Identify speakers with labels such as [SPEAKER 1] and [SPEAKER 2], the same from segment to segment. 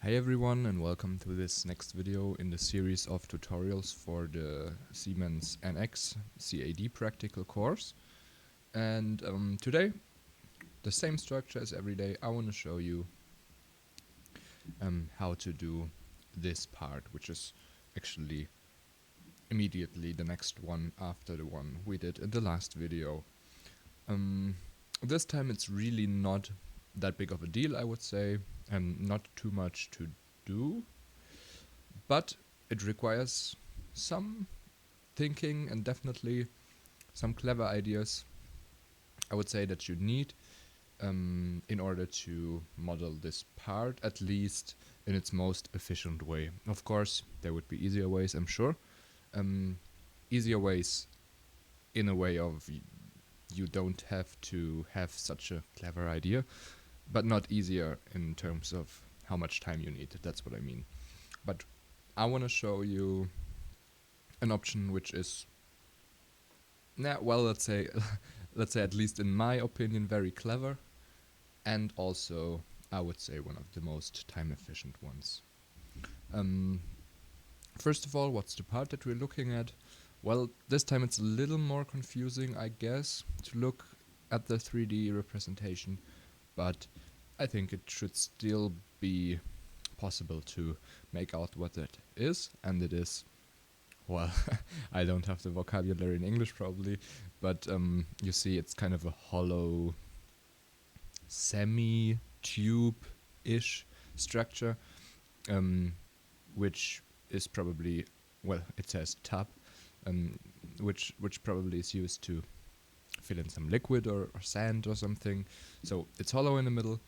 [SPEAKER 1] Hi everyone and welcome to this next video in the series of tutorials for the Siemens NX CAD practical course. And today, the same structure as every day, I want to show you how to do this part, which is actually immediately the next one after the one we did in the last video. This time it's really not that big of a deal, I would say, and not too much to do, but it requires some thinking and definitely some clever ideas, I would say, that you need in order to model this part, at least in its most efficient way. Of course, there would be easier ways, I'm sure. Easier ways in a way of you don't have to have such a clever idea, but not easier in terms of how much time you need. That's what I mean. But I want to show you an option which is, let's say at least in my opinion, very clever, and also I would say one of the most time efficient ones. First of all, what's the part that we're looking at? Well, this time it's a little more confusing, I guess, to look at the 3D representation, but I think it should still be possible to make out what that is, and it is, well, I don't have the vocabulary in English probably, but you see it's kind of a hollow semi-tube-ish structure, which is probably, well, it says tub, which probably is used to fill in some liquid or sand or something. So it's hollow in the middle,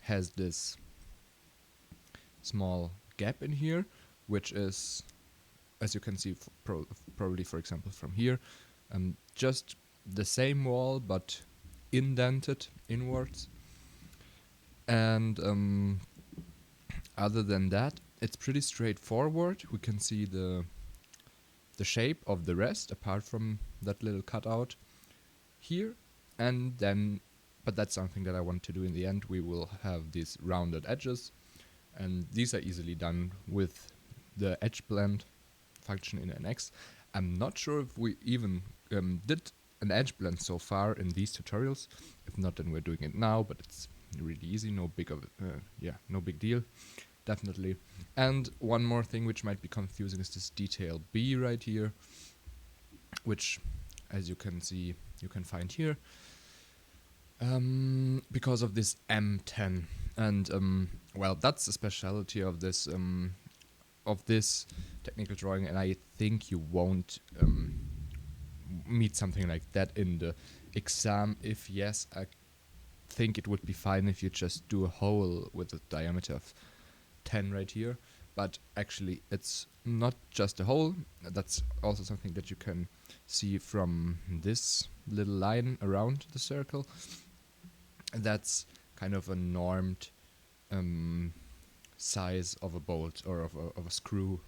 [SPEAKER 1] has this small gap in here, which is, as you can see, probably for example from here, just the same wall but indented inwards. And other than that, it's pretty straightforward. We can see the shape of the rest apart from that little cutout here, and then, but that's something that I want to do in the end. We will have these rounded edges, and these are easily done with the edge blend function in NX. I'm not sure if we even did an edge blend so far in these tutorials. If not, then we're doing it now, but it's really easy, no big deal, definitely. And one more thing which might be confusing is this detail B right here, which, as you can see, you can find here, because of this M10. And well, that's the specialty of this technical drawing, and I think you won't meet something like that in the exam. If yes, I think it would be fine if you just do a hole with a diameter of 10 right here, but actually it's not just a hole. That's also something that you can see from this little line around the circle. That's kind of a normed size of a bolt or of a screw,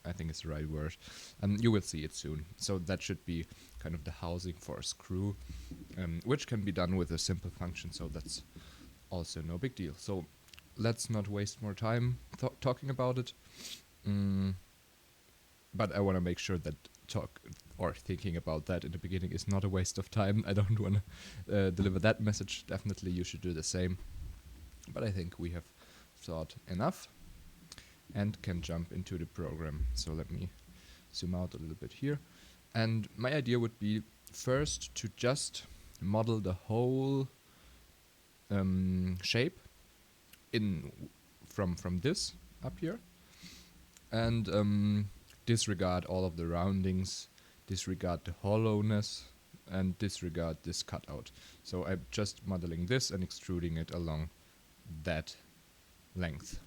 [SPEAKER 1] I think is the right word. You will see it soon. So that should be kind of the housing for a screw, which can be done with a simple function, so that's also no big deal. So let's not waste more time talking about it. But I want to make sure that thinking about that in the beginning is not a waste of time. I don't want to deliver that message. Definitely you should do the same. But I think we have thought enough and can jump into the program. So let me zoom out a little bit here. And my idea would be first to just model the whole shape from this up here, and disregard all of the roundings, disregard the hollowness, and disregard this cutout. So I'm just modeling this and extruding it along that length.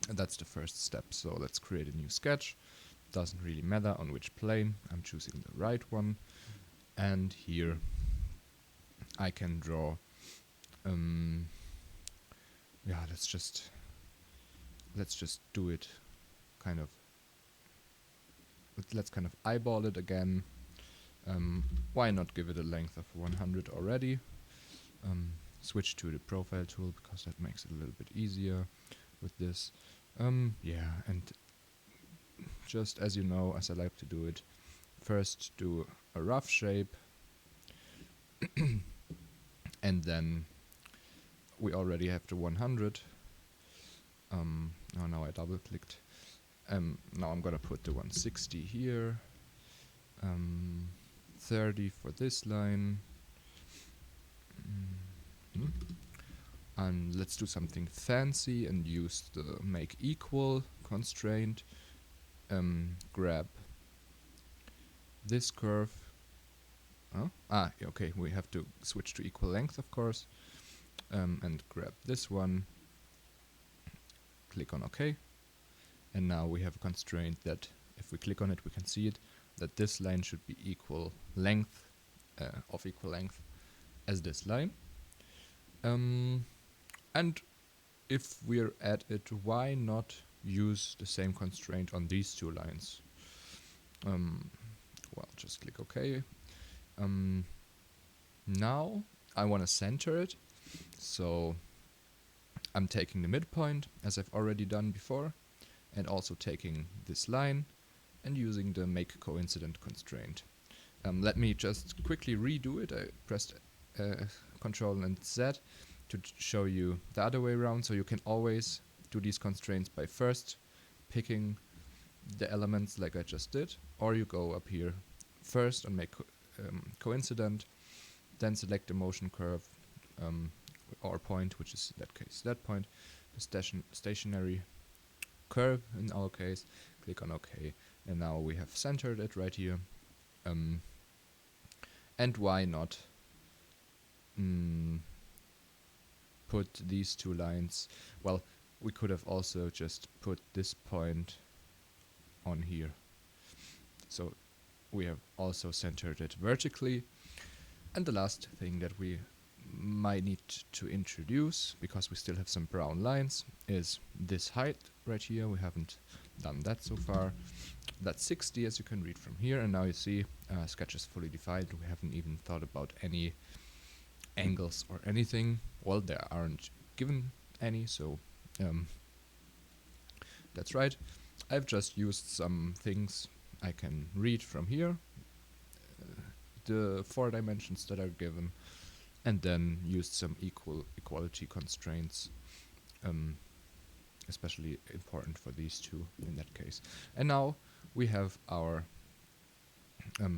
[SPEAKER 1] And that's the first step. So let's create a new sketch. Doesn't really matter on which plane. I'm choosing the right one. And here I can draw, let's just do it kind of, let's kind of eyeball it again. Why not give it a length of 100 already? Switch to the profile tool because that makes it a little bit easier. with this. Yeah, and just as you know, as I like to do it, first do a rough shape, and then we already have the 100. Oh, now I double clicked. Now I'm gonna put the 160 here, 30 for this line, and let's do something fancy and use the make equal constraint. Grab this curve. Okay, we have to switch to equal length, of course, and grab this one, click on OK, and now we have a constraint that if we click on it we can see it, that this line should be equal length, of equal length as this line. And if we're at it, why not use the same constraint on these two lines? Well, just click OK. Now I want to center it, so I'm taking the midpoint as I've already done before, and also taking this line and using the make coincident constraint. Let me just quickly redo it. I pressed Control and Z to show you the other way around, so you can always do these constraints by first picking the elements like I just did, or you go up here first and make coincident, then select the motion curve or point, which is in that case that point, the stationary curve in our case, click on OK, and now we have centered it right here. And why not put these two lines, well, we could have also just put this point on here, so we have also centered it vertically. And the last thing that we might need to introduce, because we still have some brown lines, is this height right here. We haven't done that so far. That's 60, as you can read from here, and now you see sketch is fully defined. We haven't even thought about any angles or anything. Well, there aren't given any, so that's right. I've just used some things I can read from here, the 4 dimensions that are given, and then used some equality constraints, especially important for these two in that case. And now we have our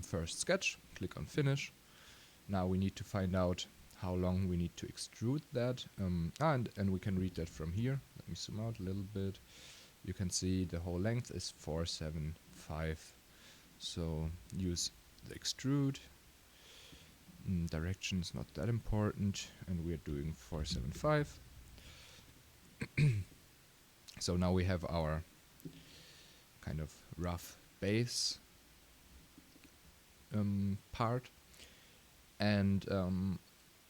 [SPEAKER 1] first sketch. Click on finish. Now we need to find out how long we need to extrude that, and we can read that from here. Let me zoom out a little bit. You can see the whole length is 475, so use the extrude. Direction is not that important, and we're doing 475. So now we have our kind of rough base part, and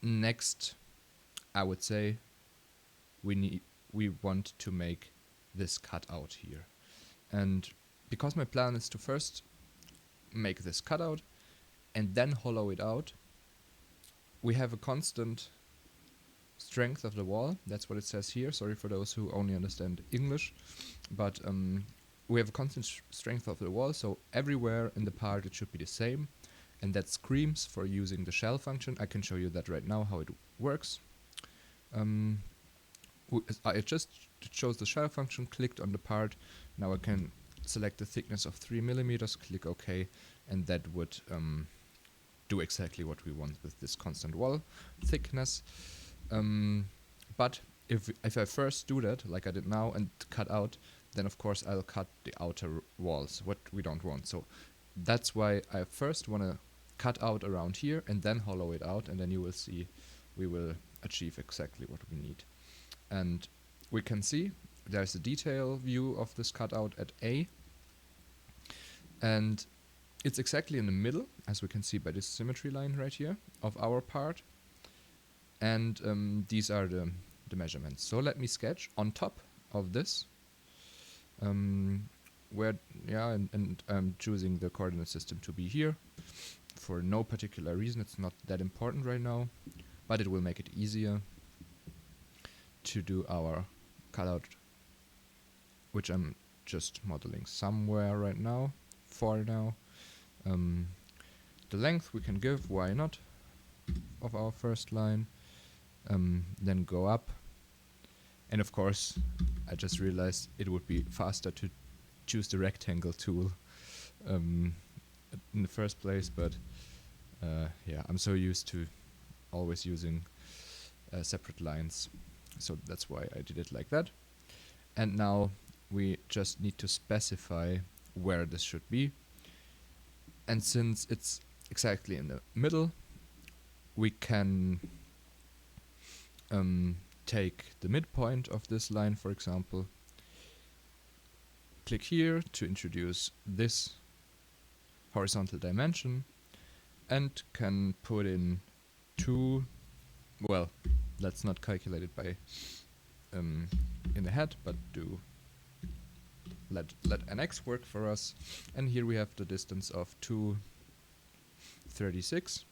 [SPEAKER 1] next I would say we want to make this cutout here, and because my plan is to first make this cutout and then hollow it out, we have a constant strength of the wall. That's what it says here. Sorry for those who only understand English, but we have a constant strength of the wall, so everywhere in the part it should be the same, and that screams for using the shell function. I can show you that right now how it works. I just chose the shell function, clicked on the part. Now I can select the thickness of 3 millimeters, click OK, and that would do exactly what we want with this constant wall thickness. But if I first do that, like I did now, and cut out, then of course I'll cut the outer walls, what we don't want. So that's why I first want to cut out around here and then hollow it out, and then you will see we will achieve exactly what we need. And we can see there's a detail view of this cutout at A, and it's exactly in the middle, as we can see by this symmetry line right here of our part. And these are the measurements. So let me sketch on top of this, and I'm choosing the coordinate system to be here for no particular reason. It's not that important right now, but it will make it easier to do our cutout which I'm just modeling somewhere right now, for now. The length we can give, why not, of our first line. Then go up. And of course, I just realized it would be faster to choose the rectangle tool in the first place, but yeah, I'm so used to always using separate lines, so that's why I did it like that. And now we just need to specify where this should be, and since it's exactly in the middle, we can take the midpoint of this line, for example, click here to introduce this horizontal dimension, and can put in 2, well, let's not calculate it by in the head, but do let an x work for us. And here we have the distance of 236,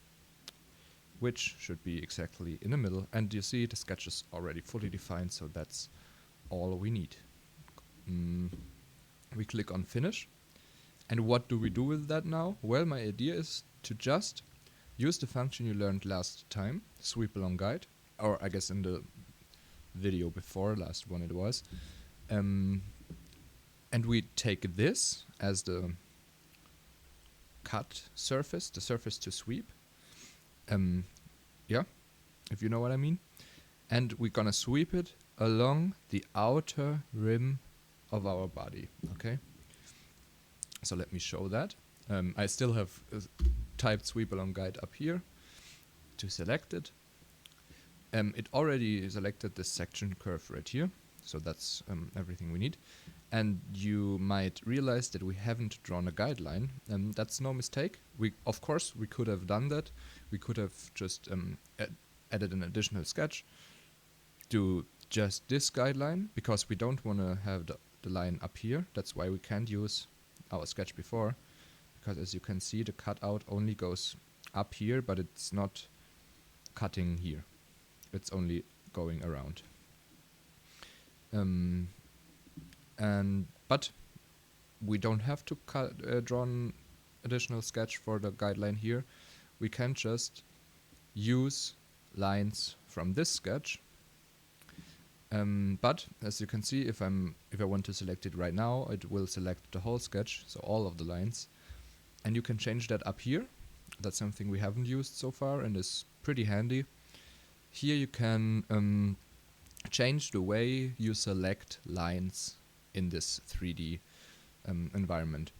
[SPEAKER 1] which should be exactly in the middle. And you see the sketch is already fully defined, so that's all we need. We click on finish. And what do we do with that now? Well, my idea is to just use the function you learned last time, sweep along guide, or I guess in the video before last one it was. And we take this as the cut surface, the surface to sweep. Yeah, if you know what I mean. And we're gonna sweep it along the outer rim of our body, okay? So let me show that. I still have typed sweep along guide up here to select it. It already selected this section curve right here, so that's everything we need. And you might realize that we haven't drawn a guideline, and that's no mistake. Of course, we could have done that. We could have just added an additional sketch to just this guideline, because we don't want to have the line up here. That's why we can't use our sketch before, because as you can see, the cutout only goes up here, but it's not cutting here. It's only going around. But we don't have to draw an additional sketch for the guideline here. We can just use lines from this sketch. But as you can see, if I want to select it right now, it will select the whole sketch, so all of the lines. And you can change that up here. That's something we haven't used so far and is pretty handy. Here you can change the way you select lines in this 3D environment.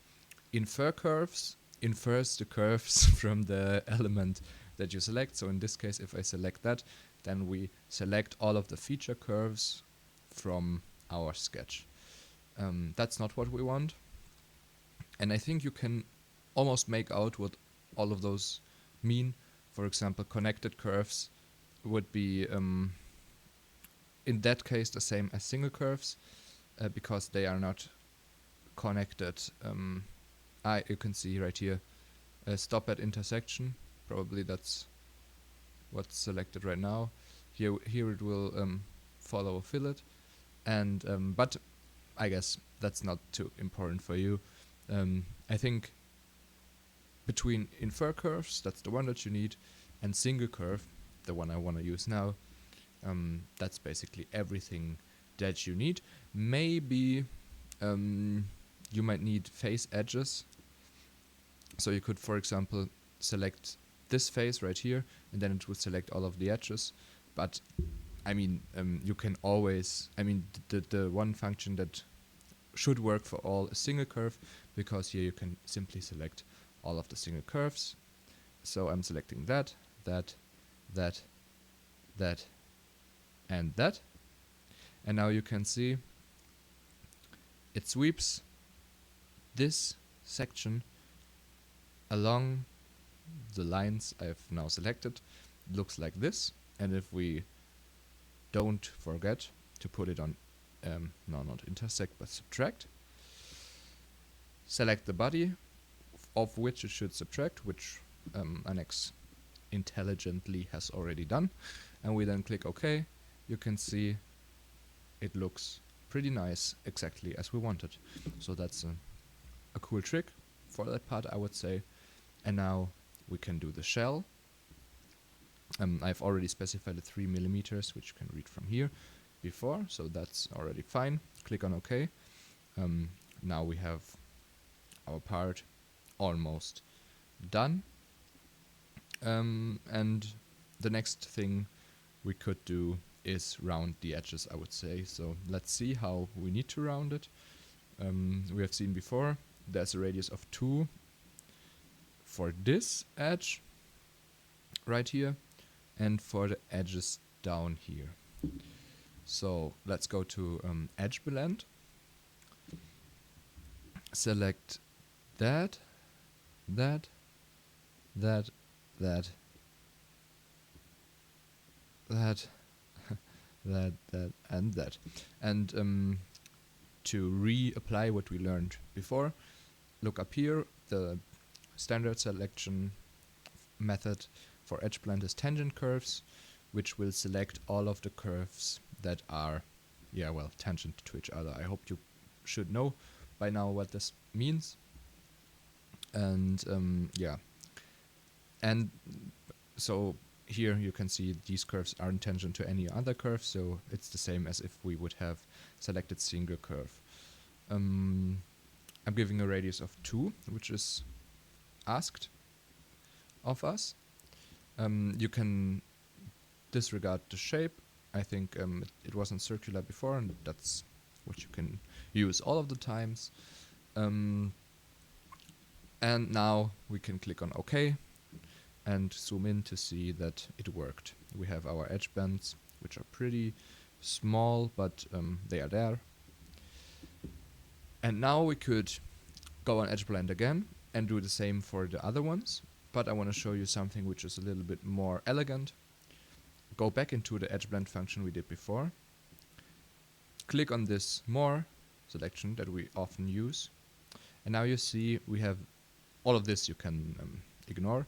[SPEAKER 1] Infer curves infers the curves from the element that you select. So in this case, if I select that, then we select all of the feature curves from our sketch. That's not what we want. And I think you can almost make out what all of those mean. For example, connected curves would be, in that case, the same as single curves, because they are not connected. You can see right here, stop at intersection. Probably that's what's selected right now. Here it will follow a fillet, and but I guess that's not too important for you. I think between infer curves, that's the one that you need, and single curve, the one I want to use now, that's basically everything that you need. Maybe you might need face edges. So you could, for example, select this face right here, and then it would select all of the edges. But I mean, you can always, I mean, the one function that should work for all is single curve, because here you can simply select all of the single curves. So I'm selecting that, and that. And now you can see it sweeps this section along the lines I've now selected. It looks like this. And if we don't forget to put it on, no, not intersect, but subtract, select the body of which it should subtract, which Annex intelligently has already done, and we then click OK. You can see it looks pretty nice, exactly as we wanted. So that's a cool trick for that part, I would say. And now we can do the shell. I've already specified the 3 millimeters, which you can read from here before, so that's already fine. Click on OK. Now we have our part almost done. And the next thing we could do is round the edges, I would say. So let's see how we need to round it. We have seen before there's a radius of 2 for this edge right here and for the edges down here. So let's go to edge blend, select that, that, that, that, that, that, and that. And to reapply what we learned before, look up here. The standard selection method for edge blend is tangent curves, which will select all of the curves that are, tangent to each other. I hope you should know by now what this means. And and so here you can see these curves aren't tangent to any other curve, so it's the same as if we would have selected single curve. I'm giving a radius of 2, which is asked of us. You can disregard the shape. I think it wasn't circular before, and that's what you can use all of the times. And now we can click on OK and zoom in to see that it worked. We have our edge bands, which are pretty small, but they are there. And now we could go on edge blend again and do the same for the other ones, but I want to show you something which is a little bit more elegant. Go back into the edge blend function we did before. Click on this more selection that we often use. And now you see we have all of this you can ignore,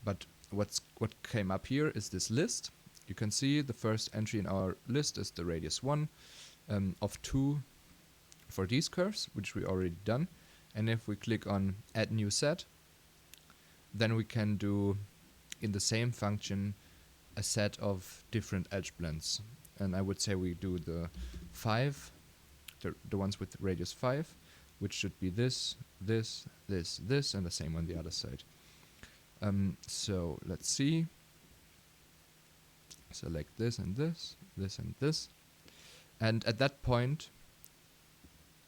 [SPEAKER 1] but what came up here is this list. You can see the first entry in our list is the radius 1 of 2 for these curves, which we already done. And if we click on add new set, then we can do in the same function a set of different edge blends. And I would say we do the 5, the ones with radius 5, which should be this, this, this, this, and the same on the other side. So let's see. Select this and this, this and this. And at that point,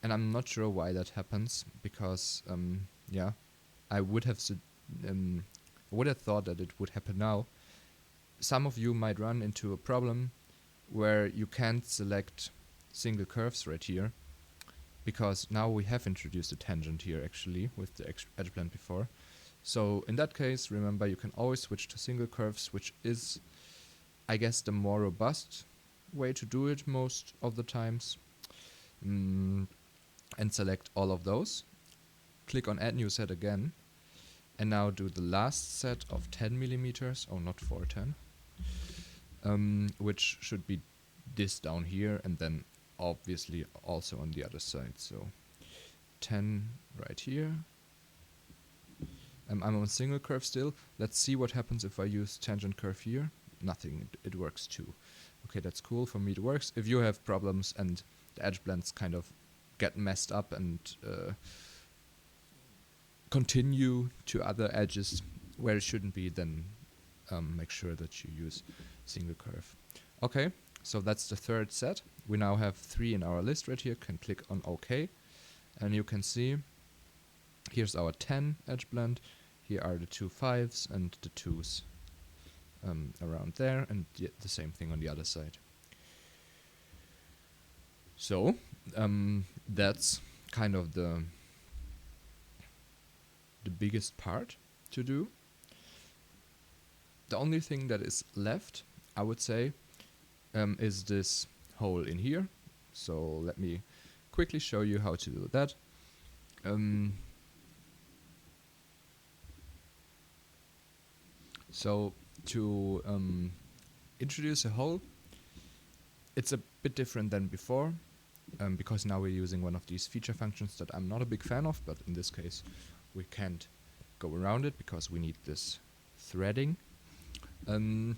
[SPEAKER 1] and I'm not sure why that happens, because I would have thought that it would happen now. Some of you might run into a problem where you can't select single curves right here, because now we have introduced a tangent here actually with the edge blend before. So in that case, remember, you can always switch to single curves, which is, I guess, the more robust way to do it most of the times. And select all of those. Click on add new set again. And now do the last set of 10 millimeters. Oh, not 410. Which should be this down here, and then obviously also on the other side. So 10 right here. I'm on single curve still. Let's see what happens if I use tangent curve here. Nothing, it works too. Okay, that's cool. For me it works. If you have problems and the edge blends kind of get messed up and continue to other edges where it shouldn't be, then make sure that you use single curve. Okay, so that's the third set. We now have 3 in our list right here. Can click on OK, and you can see here's our 10 edge blend. Here are the 2 5s and the 2s around there, and the same thing on the other side. So that's kind of the biggest part to do. The only thing that is left, I would say, is this hole in here. So let me quickly show you how to do that. So to introduce a hole, it's a bit different than before. because now we're using one of these feature functions that I'm not a big fan of, but in this case we can't go around it because we need this threading. And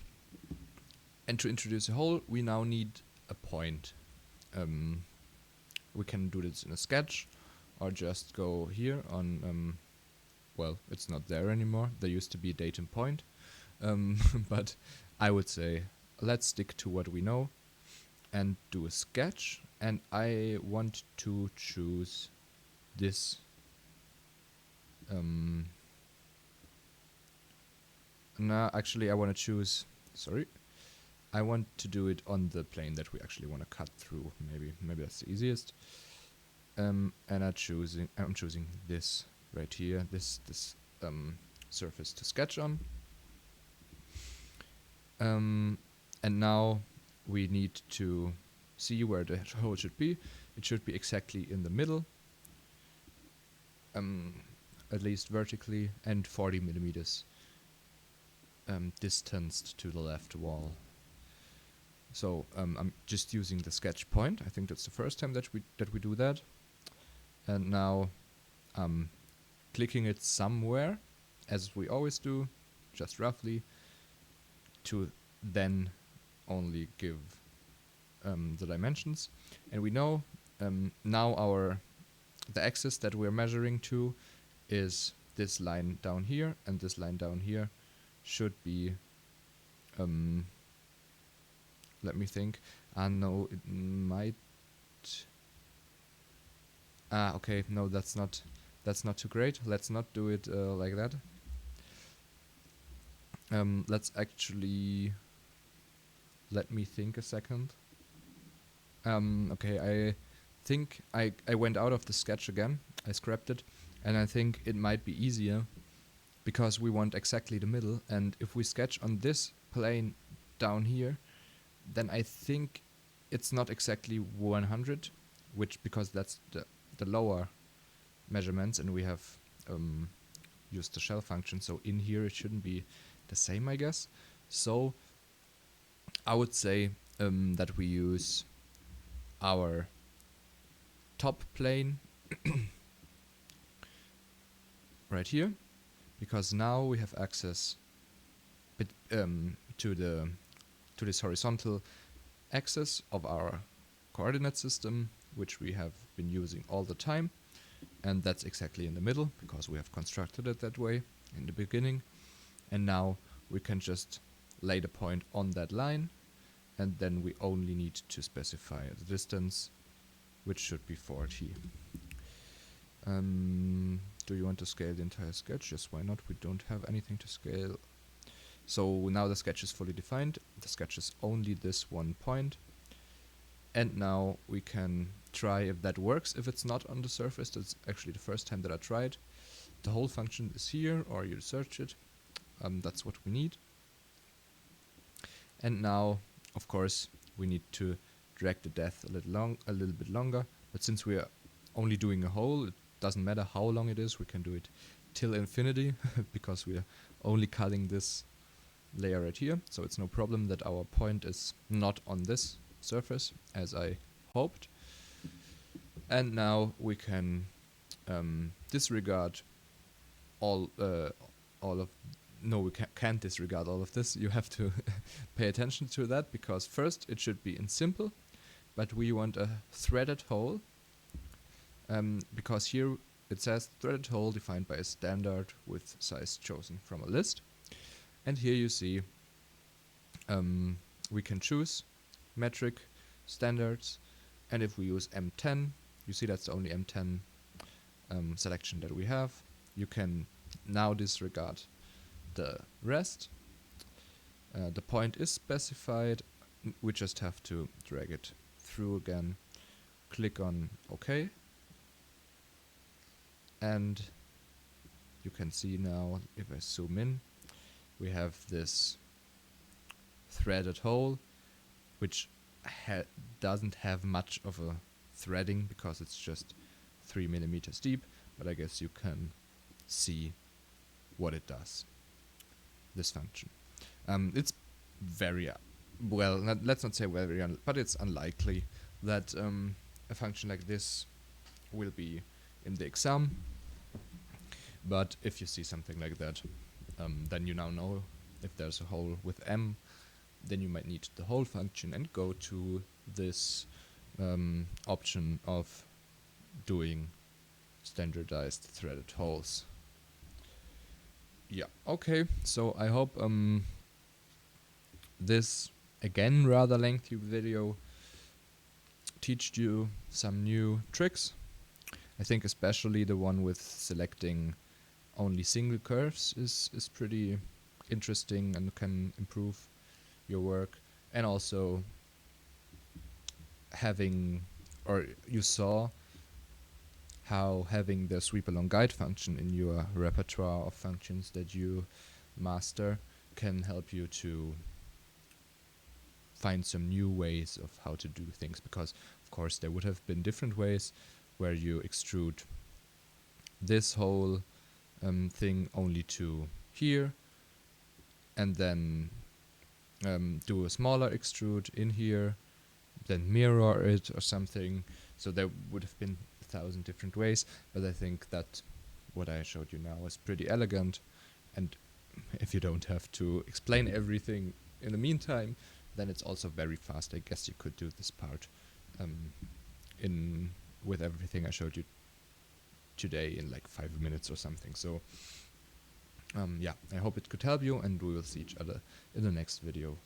[SPEAKER 1] to introduce a hole, we now need a point. We can do this in a sketch, or just go here on, well, it's not there anymore. There used to be a datum point, but I would say let's stick to what we know and do a sketch. And I want to choose this. No, actually I want to choose, sorry, I want to do it on the plane that we actually want to cut through. Maybe that's the easiest. And I'm choosing this right here, this surface to sketch on. And now we need to see where the hole should be. It should be exactly in the middle, at least vertically, and 40 millimeters distanced to the left wall. So I'm just using the sketch point. I think that's the first time that we do that. And now I'm clicking it somewhere, as we always do, just roughly, to then only give the dimensions. And we know now the axis that we're measuring to is this line down here, and this line down here should be, let me think. No, it might. Okay, no, that's not too great. Let's not do it like that. Let's actually, let me think a second. Okay, I think I went out of the sketch again. I scrapped it, and I think it might be easier because we want exactly the middle. And if we sketch on this plane down here, then I think it's not exactly 100, because that's the lower measurements, and we have used the shell function. So in here it shouldn't be the same, I guess. So I would say that we use our top plane right here, because now we have access to this horizontal axis of our coordinate system, which we have been using all the time, and that's exactly in the middle because we have constructed it that way in the beginning. And now we can just lay the point on that line, and then we only need to specify the distance, which should be 40. Do you want to scale the entire sketch? Yes, why not? We don't have anything to scale. So now the sketch is fully defined. The sketch is only this one point. And now we can try if that works. If it's not on the surface, that's actually the first time that I tried. The whole function is here, or you search it. That's what we need. And now, of course, we need to drag the depth a little bit longer. But since we are only doing a hole, it doesn't matter how long it is. We can do it till infinity because we are only cutting this layer right here. So it's no problem that our point is not on this surface, as I hoped. And now we can disregard all of. No, we can't disregard all of this. You have to pay attention to that, because first it should be in simple, but we want a threaded hole, because here it says threaded hole defined by a standard with size chosen from a list. And here you see we can choose metric standards, and if we use M10, you see that's the only M10 selection that we have. You can now disregard the rest. The point is specified. We just have to drag it through again, click on OK, and you can see now, if I zoom in, we have this threaded hole, which doesn't have much of a threading because it's just 3 millimeters deep, but I guess you can see what it does, this function. It's very, well, let's not say very, but it's unlikely that a function like this will be in the exam. But if you see something like that, then you now know if there's a hole with m, then you might need the whole function and go to this option of doing standardized threaded holes. Yeah, okay, so I hope this, again, rather lengthy video teached you some new tricks. I think especially the one with selecting only single curves is pretty interesting and can improve your work. And also having, or you saw how having the sweep along guide function in your repertoire of functions that you master can help you to find some new ways of how to do things, because of course there would have been different ways where you extrude this whole thing only to here, and then do a smaller extrude in here, then mirror it or something. So there would have been 1,000 different ways, but I think that what I showed you now is pretty elegant, and if you don't have to explain everything in the meantime, then it's also very fast. I guess you could do this part with everything I showed you today in like 5 minutes or something. So yeah, I hope it could help you, and we will see each other in the next video.